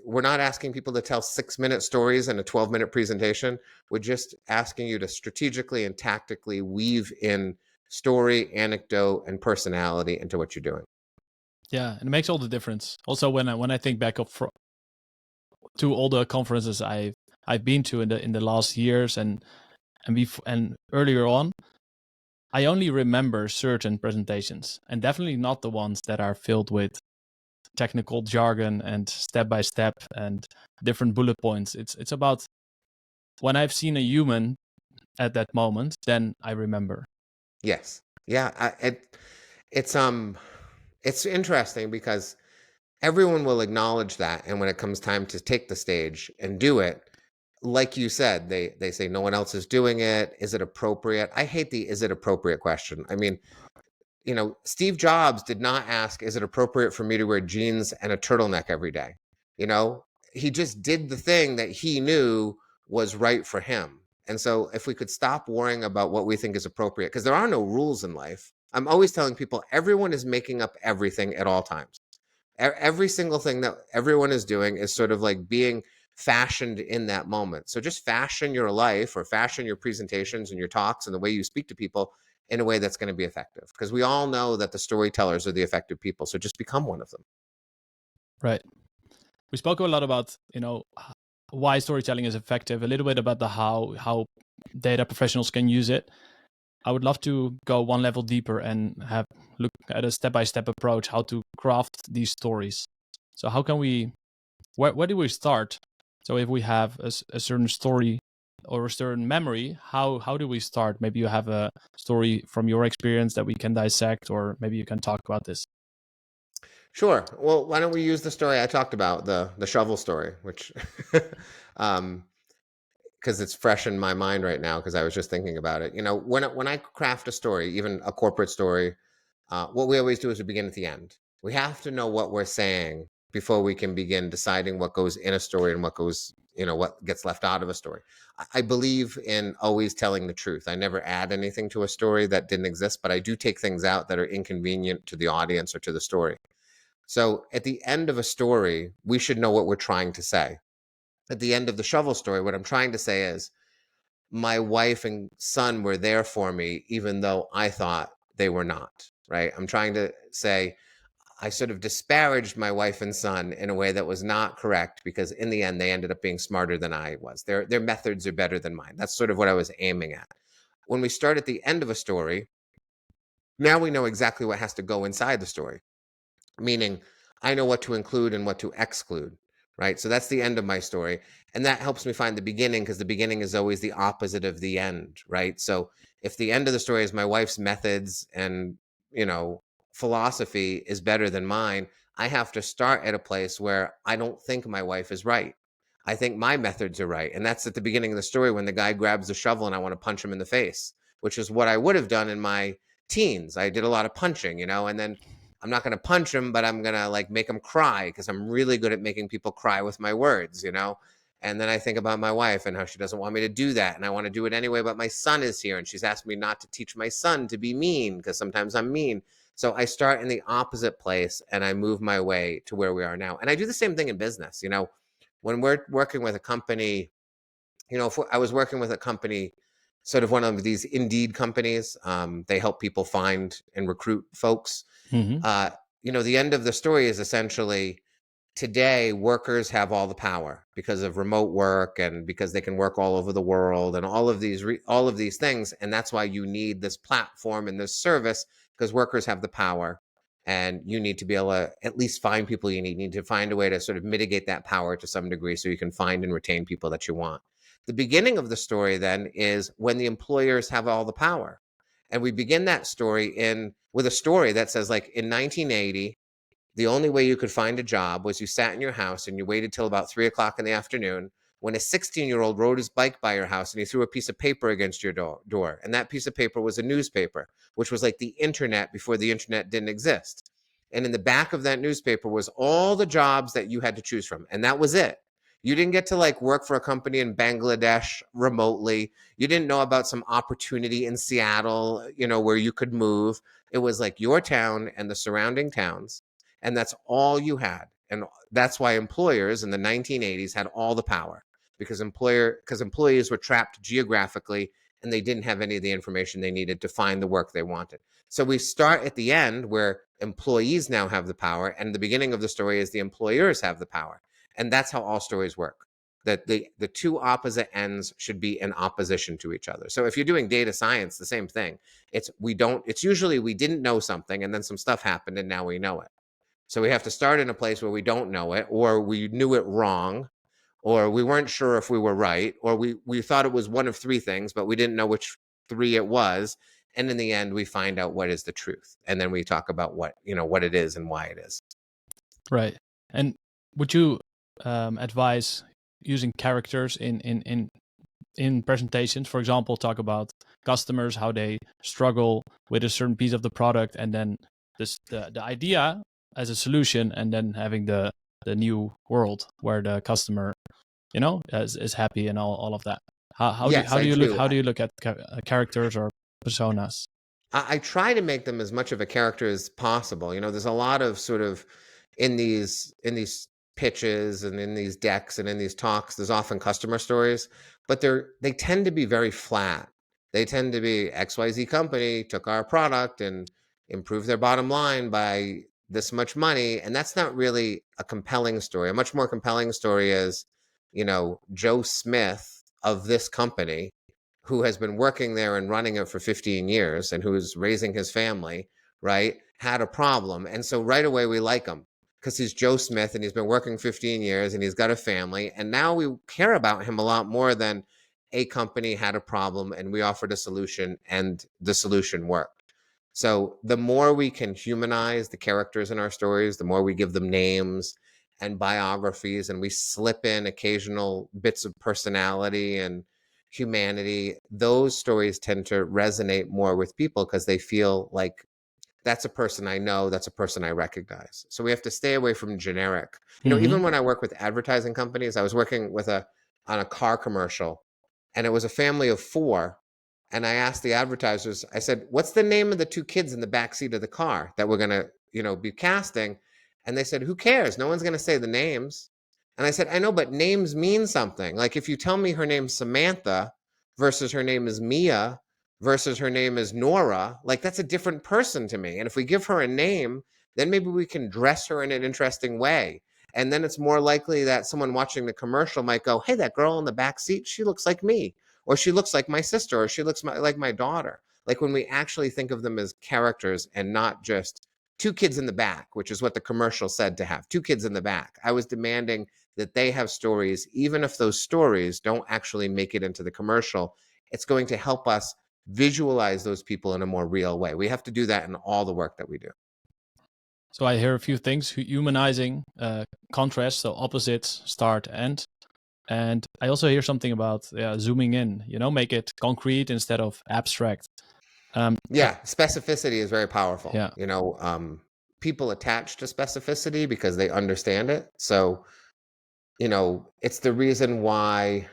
We're not asking people to tell 6-minute stories in a 12-minute presentation. We're just asking you to strategically and tactically weave in story, anecdote, and personality into what you're doing. Yeah, and it makes all the difference. Also, when I think back to all the conferences I've been to in the last years and earlier on, I only remember certain presentations, and definitely not the ones that are filled with technical jargon and step by step and different bullet points. It's about when I've seen a human at that moment, then I remember. Yes. Yeah. It's interesting because everyone will acknowledge that, and when it comes time to take the stage and do it, like you said, they say no one else is doing it. Is it appropriate? I hate the "is it appropriate" question. I mean, Steve Jobs did not ask, "Is it appropriate for me to wear jeans and a turtleneck every day?" You know, he just did the thing that he knew was right for him. And so if we could stop worrying about what we think is appropriate, because there are no rules in life. I'm always telling people everyone is making up everything at all times. Every single thing that everyone is doing is sort of like being fashioned in that moment. So just fashion your life or fashion your presentations and your talks and the way you speak to people in a way that's going to be effective. Because we all know that the storytellers are the effective people. So just become one of them. Right. We spoke a lot about, why storytelling is effective, a little bit about the how data professionals can use it. I would love to go one level deeper and look at a step-by-step approach how to craft these stories. So how can where do we start? So if we have a certain story or a certain memory, how do we start? Maybe you have a story from your experience that we can dissect, or maybe you can talk about this. Sure. Well, why don't we use the story I talked about, the shovel story, which because it's fresh in my mind right now because I was just thinking about it. When I craft a story, even a corporate story, what we always do is we begin at the end. We have to know what we're saying before we can begin deciding what goes in a story and what gets left out of a story. I believe in always telling the truth. I never add anything to a story that didn't exist, but I do take things out that are inconvenient to the audience or to the story. So at the end of a story, we should know what we're trying to say. At the end of the shovel story, what I'm trying to say is, my wife and son were there for me, even though I thought they were not, right? I'm trying to say I sort of disparaged my wife and son in a way that was not correct because in the end, they ended up being smarter than I was. Their methods are better than mine. That's sort of what I was aiming at. When we start at the end of a story, now we know exactly what has to go inside the story, meaning I know what to include and what to exclude, right? So that's the end of my story. And that helps me find the beginning because the beginning is always the opposite of the end, right? So if the end of the story is my wife's methods and, philosophy is better than mine, I have to start at a place where I don't think my wife is right. I think my methods are right. And that's at the beginning of the story when the guy grabs the shovel and I want to punch him in the face, which is what I would have done in my teens. I did a lot of punching, and then I'm not going to punch him, but I'm going to like make him cry because I'm really good at making people cry with my words, And then I think about my wife and how she doesn't want me to do that. And I want to do it anyway, but my son is here and she's asked me not to teach my son to be mean because sometimes I'm mean. So I start in the opposite place and I move my way to where we are now. And I do the same thing in business. When we're working with a company, if I was working with a company, sort of one of these Indeed companies, they help people find and recruit folks. Mm-hmm. The end of the story is essentially today workers have all the power because of remote work and because they can work all over the world and all of these things. And that's why you need this platform and this service, because workers have the power and you need to be able to at least find people you need to find a way to sort of mitigate that power to some degree so you can find and retain people that you want. The beginning of the story then is when the employers have all the power. And we begin that story with a story that says, like, in 1980, the only way you could find a job was you sat in your house and you waited till about 3 o'clock in the afternoon when a 16-year-old rode his bike by your house and he threw a piece of paper against your door. And that piece of paper was a newspaper, which was like the internet before the internet didn't exist. And in the back of that newspaper was all the jobs that you had to choose from. And that was it. You didn't get to like work for a company in Bangladesh remotely. You didn't know about some opportunity in Seattle, where you could move. It was like your town and the surrounding towns. And that's all you had. And that's why employers in the 1980s had all the power, because employees were trapped geographically and they didn't have any of the information they needed to find the work they wanted. So we start at the end where employees now have the power, and the beginning of the story is the employers have the power. And that's how all stories work. That the two opposite ends should be in opposition to each other. So if you're doing data science, the same thing. It's usually we didn't know something and then some stuff happened and now we know it. So we have to start in a place where we don't know it, or we knew it wrong, or we weren't sure if we were right, or we thought it was one of three things, but we didn't know which three it was. And in the end, we find out what is the truth. And then we talk about what it is and why it is. Right. And would you advise using characters in presentations? For example, talk about customers, how they struggle with a certain piece of the product, and then the idea as a solution, and then having the new world where the customer, is happy and all of that. How do you look at characters or personas? I try to make them as much of a character as possible. There's a lot of sort of in these pitches and in these decks and in these talks, there's often customer stories, but they tend to be very flat. They tend to be XYZ company took our product and improved their bottom line by this much money. And that's not really a compelling story. A much more compelling story is, Joe Smith of this company, who has been working there and running it for 15 years and who's raising his family, right, had a problem. And so right away we like him because he's Joe Smith and he's been working 15 years and he's got a family. And now we care about him a lot more than a company had a problem and we offered a solution and the solution worked. So the more we can humanize the characters in our stories, the more we give them names and biographies, and we slip in occasional bits of personality and humanity, those stories tend to resonate more with people because they feel like that's a person I know, that's a person I recognize. So we have to stay away from generic. Even when I work with advertising companies, I was working on a car commercial, and it was a family of 4. And I asked the advertisers, I said, what's the name of the 2 kids in the back seat of the car that we're going to, be casting? And they said, who cares? No one's going to say the names. And I said, I know, but names mean something. Like if you tell me her name's Samantha versus her name is Mia versus her name is Nora, like that's a different person to me. And if we give her a name, then maybe we can dress her in an interesting way. And then it's more likely that someone watching the commercial might go, hey, that girl in the back seat, she looks like me, or she looks like my sister, or she looks like my daughter. Like when we actually think of them as characters and not just 2 kids in the back, which is what the commercial said to have, 2 kids in the back. I was demanding that they have stories, even if those stories don't actually make it into the commercial. It's going to help us visualize those people in a more real way. We have to do that in all the work that we do. So I hear a few things: humanizing, contrast, so opposites, start, end. And I also hear something about zooming in, make it concrete instead of abstract. Specificity is very powerful. Yeah. People attach to specificity because they understand it. So it's the reason why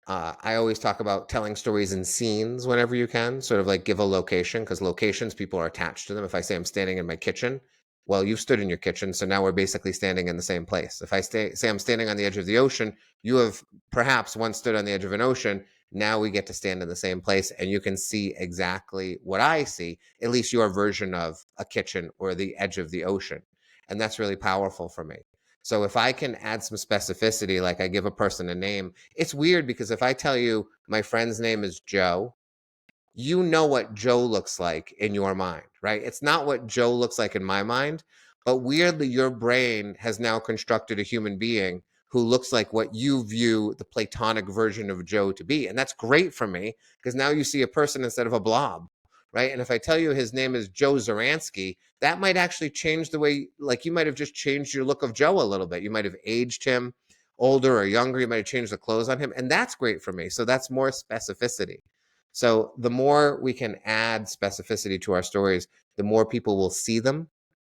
I always talk about telling stories in scenes whenever you can, sort of like give a location, because locations, people are attached to them. If I say I'm standing in my kitchen, well, you've stood in your kitchen, so now we're basically standing in the same place. If I say I'm standing on the edge of the ocean, you have perhaps once stood on the edge of an ocean. Now we get to stand in the same place, and you can see exactly what I see, at least your version of a kitchen or the edge of the ocean. And that's really powerful for me. So if I can add some specificity, like I give a person a name, it's weird because if I tell you my friend's name is Joe, you know what Joe looks like in your mind, right? It's not what Joe looks like in my mind, but weirdly, your brain has now constructed a human being who looks like what you view the platonic version of Joe to be. And that's great for me because now you see a person instead of a blob, right? And if I tell you his name is Joe Zaransky, that might actually change the way, like you might have just changed your look of Joe a little bit. You might have aged him older or younger. You might have changed the clothes on him. And that's great for me. So that's more specificity. So the more we can add specificity to our stories, the more people will see them.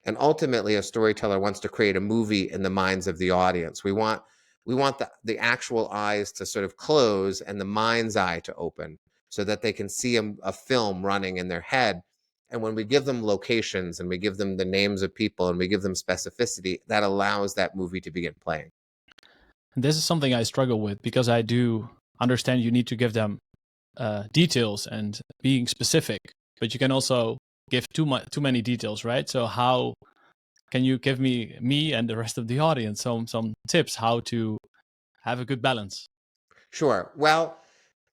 And ultimately, a storyteller wants to create a movie in the minds of the audience. We want the actual eyes to sort of close and the mind's eye to open so that they can see a film running in their head. And when we give them locations and we give them the names of people and we give them specificity, that allows that movie to begin playing. This is something I struggle with because I do understand you need to give them details and being specific, but you can also give too many details, right? So how can you give me and the rest of the audience some tips how to have a good balance? Sure. Well,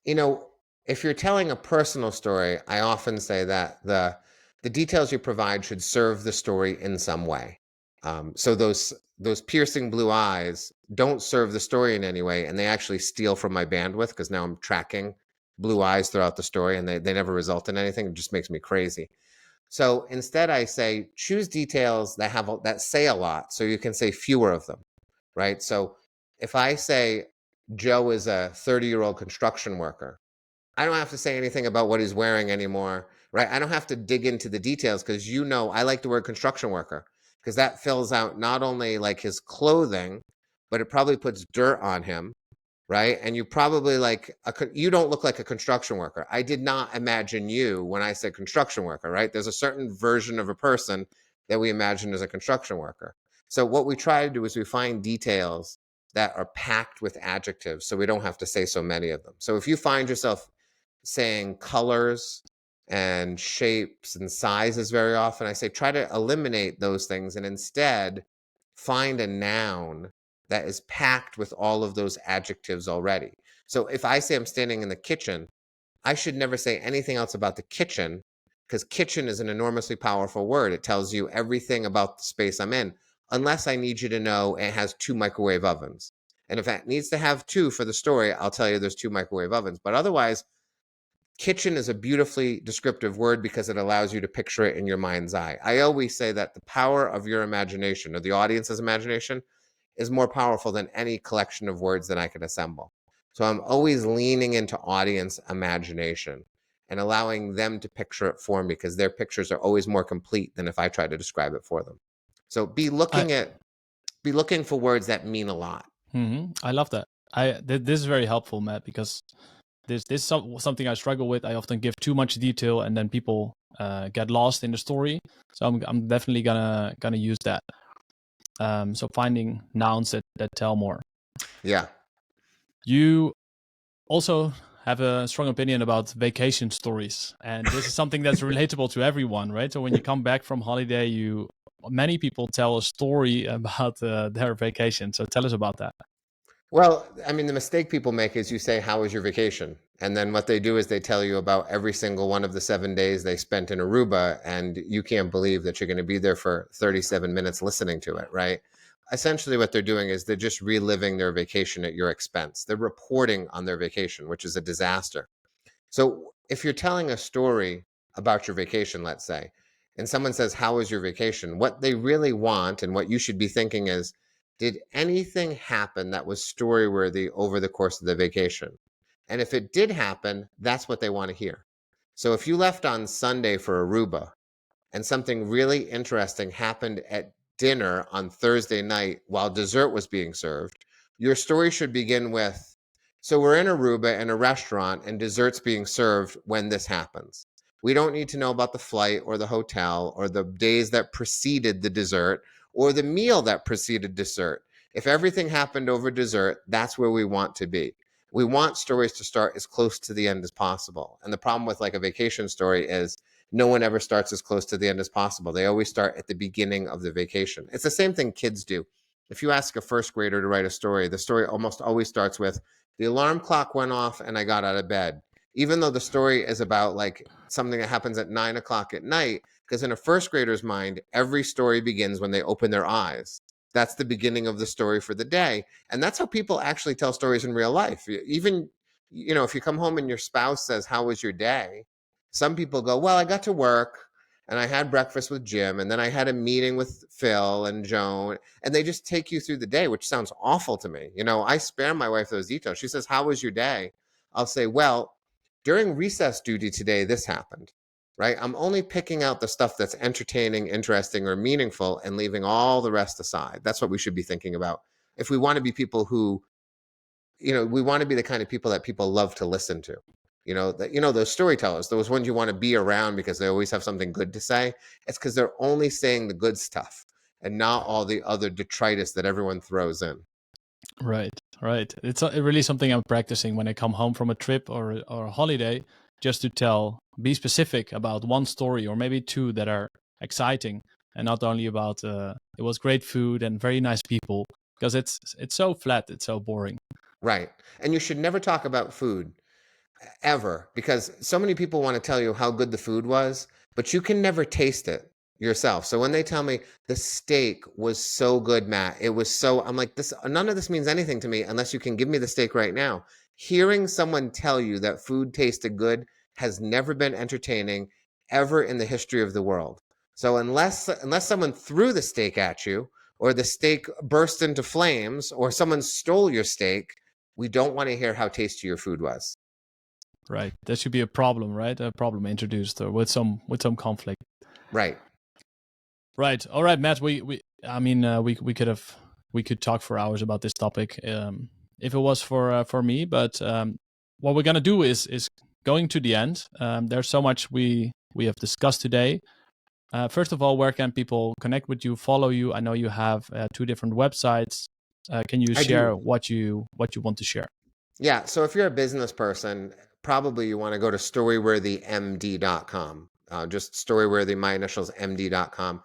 if you're telling a personal story, I often say that the details you provide should serve the story in some way. So those piercing blue eyes don't serve the story in any way, and they actually steal from my bandwidth because now I'm tracking blue eyes throughout the story, and they never result in anything. It just makes me crazy. So instead, I say choose details that say a lot, so you can say fewer of them, right? So if I say Joe is a 30-year-old construction worker, I don't have to say anything about what he's wearing anymore, right? I don't have to dig into the details because I like the word construction worker because that fills out not only like his clothing, but it probably puts dirt on him, right? And you probably you don't look like a construction worker. I did not imagine you when I said construction worker, right? There's a certain version of a person that we imagine as a construction worker. So what we try to do is we find details that are packed with adjectives so we don't have to say so many of them. So if you find yourself saying colors and shapes and sizes very often, I say try to eliminate those things and instead find a noun that is packed with all of those adjectives already. So if I say I'm standing in the kitchen, I should never say anything else about the kitchen because kitchen is an enormously powerful word. It tells you everything about the space I'm in, unless I need you to know it has 2 microwave ovens. And if it needs to have 2 for the story, I'll tell you there's 2 microwave ovens. But otherwise, kitchen is a beautifully descriptive word because it allows you to picture it in your mind's eye. I always say that the power of your imagination or the audience's imagination is more powerful than any collection of words that I can assemble. So I'm always leaning into audience imagination and allowing them to picture it for me because their pictures are always more complete than if I try to describe it for them. So be looking for words that mean a lot. I love that. This is very helpful, Matt, because this is something I struggle with. I often give too much detail, and then people get lost in the story. So I'm definitely gonna use that. So finding nouns that tell more. Yeah. You also have a strong opinion about vacation stories, and this is something that's relatable to everyone, right? So when you come back from holiday, many people tell a story about their vacation. So tell us about that. Well, I mean, the mistake people make is you say, how was your vacation? And then what they do is they tell you about every single one of the 7 days they spent in Aruba, and you can't believe that you're going to be there for 37 minutes listening to it, right? Essentially, what they're doing is they're just reliving their vacation at your expense. They're reporting on their vacation, which is a disaster. So if you're telling a story about your vacation, let's say, and someone says, how was your vacation? What they really want and what you should be thinking is, did anything happen that was storyworthy over the course of the vacation? And if it did happen, that's what they want to hear. So if you left on Sunday for Aruba and something really interesting happened at dinner on Thursday night while dessert was being served, Your story should begin with, so we're in Aruba in a restaurant and dessert's being served when this happens. We don't need to know about the flight or the hotel or the days that preceded the dessert or the meal that preceded dessert. If everything happened over dessert, that's where we want to be. We want stories to start as close to the end as possible. And the problem with like a vacation story is no one ever starts as close to the end as possible. They always start at the beginning of the vacation. It's the same thing kids do. If you ask a first grader to write a story, the story almost always starts with the alarm clock went off and I got out of bed. Even though the story is about like something that happens at 9 o'clock at night, because in a first grader's mind, every story begins when they open their eyes. That's the beginning of the story for the day. And that's how people actually tell stories in real life. Even, if you come home and your spouse says, "How was your day?" Some people go, "Well, I got to work and I had breakfast with Jim and then I had a meeting with Phil and Joan." And they just take you through the day, which sounds awful to me. I spare my wife those details. She says, "How was your day?" I'll say, "Well, during recess duty today, this happened." Right? I'm only picking out the stuff that's entertaining, interesting, or meaningful and leaving all the rest aside. That's what we should be thinking about. If we want to be people who, we want to be the kind of people that people love to listen to. Those storytellers, those ones you want to be around because they always have something good to say. It's because they're only saying the good stuff and not all the other detritus that everyone throws in. Right. It's really something I'm practicing when I come home from a trip or a holiday, just to be specific about one story or maybe two that are exciting, and not only about it was great food and very nice people, because it's so flat, it's so boring. Right. And you should never talk about food ever, because so many people want to tell you how good the food was, but you can never taste it yourself. So when they tell me the steak was so good, Matt, I'm like, this, none of this means anything to me unless you can give me the steak right now. Hearing someone tell you that food tasted good has never been entertaining ever in the history of the world. So unless someone threw the steak at you, or the steak burst into flames, or someone stole your steak, we don't want to hear how tasty your food was. Right. That should be a problem, right? A problem introduced with some conflict. Right. Right. All right, Matt. We could talk for hours about this topic if it was for me. But what we're gonna do is going to the end. There's so much we have discussed today. First of all, where can people connect with you, follow you? I know you have 2 different websites. Can you share what you want to share? Yeah. So if you're a business person, probably you want to go to storyworthymd.com. Just Storyworthy, my initials, md.com.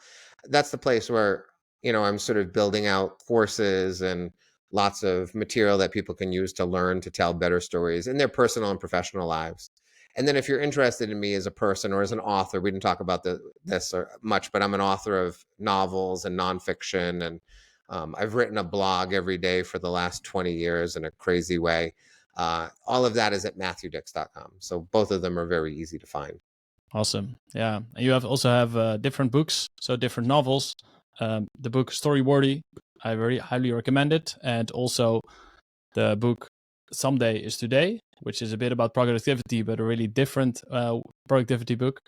That's the place where, I'm sort of building out courses and lots of material that people can use to learn to tell better stories in their personal and professional lives. And then if you're interested in me as a person or as an author, we didn't talk about this much, but I'm an author of novels and nonfiction, and I've written a blog every day for the last 20 years in a crazy way. All of that is at matthewdix.com. So both of them are very easy to find. Awesome. Yeah. And you also have different books, so different novels. The book Storyworthy, I very highly recommend it. And also the book Someday is Today, which is a bit about productivity, but a really different productivity book.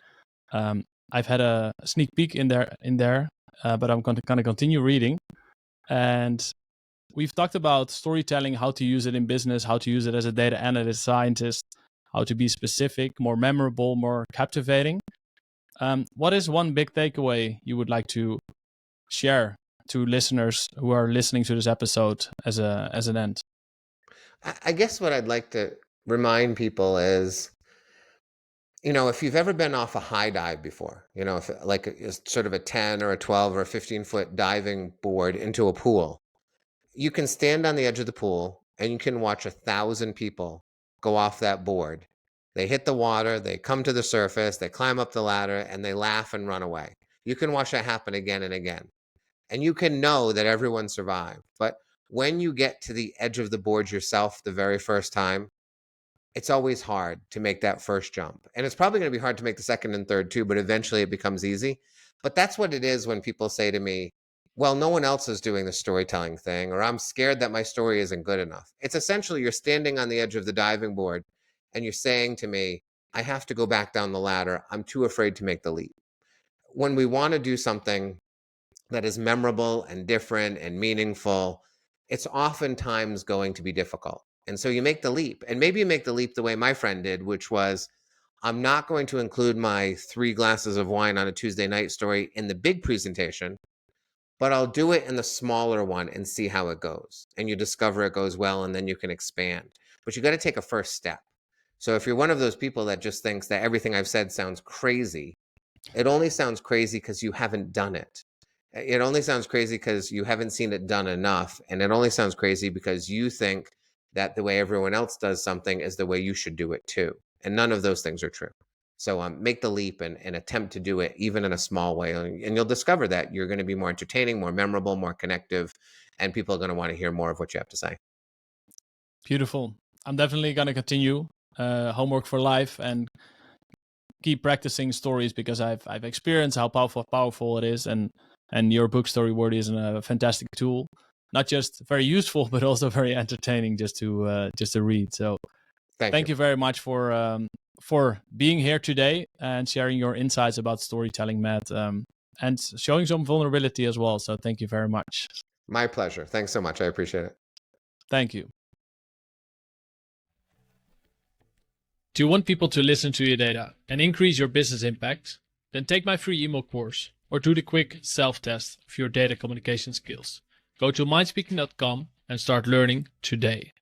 I've had a sneak peek in there, but I'm going to continue reading. And we've talked about storytelling, how to use it in business, how to use it as a data analyst, scientist, how to be specific, more memorable, more captivating. What is one big takeaway you would like to share to listeners who are listening to this episode as an end? I guess what I'd like to remind people is, if you've ever been off a high dive before, if like sort of a 10 or a 12 or a 15-foot diving board into a pool, you can stand on the edge of the pool and you can watch 1,000 people go off that board. They hit the water, they come to the surface, they climb up the ladder, and they laugh and run away. You can watch that happen again and again. And you can know that everyone survived. But when you get to the edge of the board yourself the very first time, it's always hard to make that first jump. And it's probably going to be hard to make the second and third too, but eventually it becomes easy. But that's what it is when people say to me, well, no one else is doing the storytelling thing, or I'm scared that my story isn't good enough. It's essentially you're standing on the edge of the diving board and you're saying to me, I have to go back down the ladder. I'm too afraid to make the leap. When we want to do something that is memorable and different and meaningful, it's oftentimes going to be difficult. And so you make the leap. And maybe you make the leap the way my friend did, which was, I'm not going to include my 3 glasses of wine on a Tuesday night story in the big presentation, but I'll do it in the smaller one and see how it goes. And you discover it goes well, and then you can expand. But you got to take a first step. So if you're one of those people that just thinks that everything I've said sounds crazy, it only sounds crazy because you haven't done it. It only sounds crazy because you haven't seen it done enough. And it only sounds crazy because you think that the way everyone else does something is the way you should do it too. And none of those things are true. So make the leap and attempt to do it even in a small way. And you'll discover that you're going to be more entertaining, more memorable, more connective, and people are going to want to hear more of what you have to say. Beautiful. I'm definitely going to continue homework for life and keep practicing stories, because I've experienced how powerful it is. And your book Storyworthy is a fantastic tool. Not just very useful, but also very entertaining just to read. So thank you very much for being here today and sharing your insights about storytelling, Matt, and showing some vulnerability as well. So thank you very much. My pleasure. Thanks so much. I appreciate it. Thank you. Do you want people to listen to your data and increase your business impact? Then take my free email course or do the quick self-test of your data communication skills. Go to mindspeaking.com and start learning today.